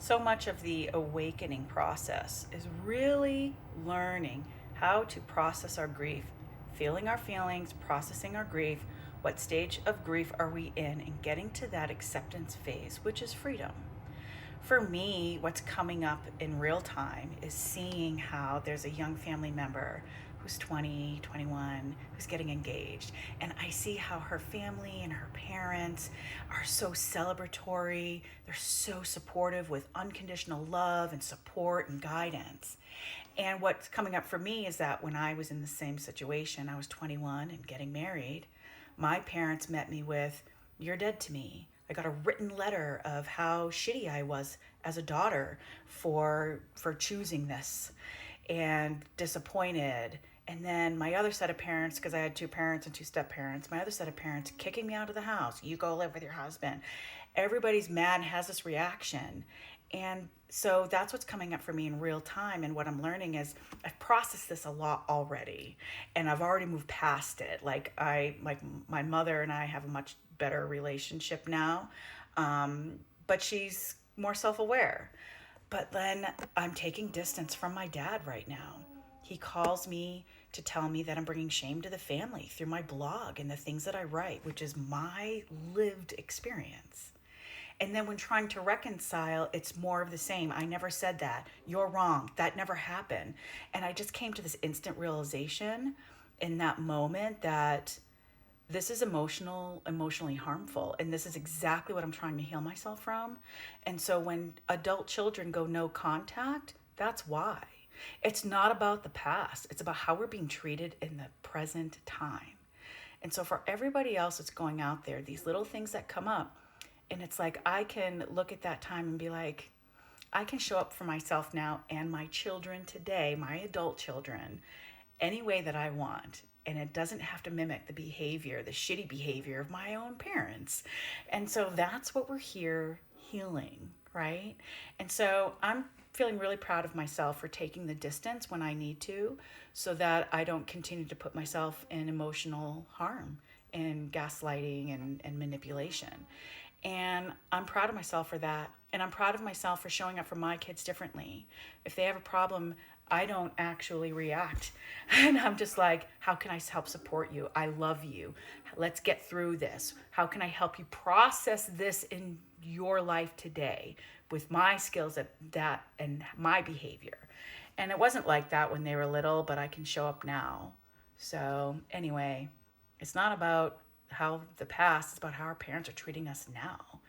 So much of the awakening process is really learning how to process our grief, feeling our feelings, processing our grief, what stage of grief are we in, and getting to that acceptance phase, which is freedom. For me, what's coming up in real time is seeing how there's a young family member who's 20, 21, who's getting engaged. And I see how her family and her parents are so celebratory. They're so supportive with unconditional love and support and guidance. And what's coming up for me is that when I was in the same situation, I was 21 and getting married, my parents met me with, "You're dead to me." I got a written letter of how shitty I was as a daughter for choosing this, and disappointed. And then my other set of parents, because I had two parents and two step parents, my other set of parents kicking me out of the house. "You go live with your husband." Everybody's mad and has this reaction. And so that's what's coming up for me in real time. And what I'm learning is I've processed this a lot already, and I've already moved past it. Like my mother and I have a much better relationship now, but she's more self-aware. But then I'm taking distance from my dad right now. He calls me to tell me that I'm bringing shame to the family through my blog and the things that I write, which is my lived experience. And then when trying to reconcile, it's more of the same. "I never said that. You're wrong. That never happened." And I just came to this instant realization in that moment that this is emotionally harmful. And this is exactly what I'm trying to heal myself from. And so when adult children go no contact, that's why. It's not about the past, it's about how we're being treated in the present time. And so for everybody else that's going out there, these little things that come up, and it's like I can look at that time and be like, I can show up for myself now and my children today, my adult children, any way that I want. And it doesn't have to mimic the behavior, the shitty behavior of my own parents. And so that's what we're here healing, right? And so I'm feeling really proud of myself for taking the distance when I need to, so that I don't continue to put myself in emotional harm and gaslighting and manipulation. And I'm proud of myself for that. And I'm proud of myself for showing up for my kids differently. If they have a problem, I don't actually react. And I'm just like, how can I help support you? I love you. Let's get through this. How can I help you process this in your life today with my skills at that and my behavior? And it wasn't like that when they were little, but I can show up now. So, anyway, it's not about how the past, it's about how our parents are treating us now.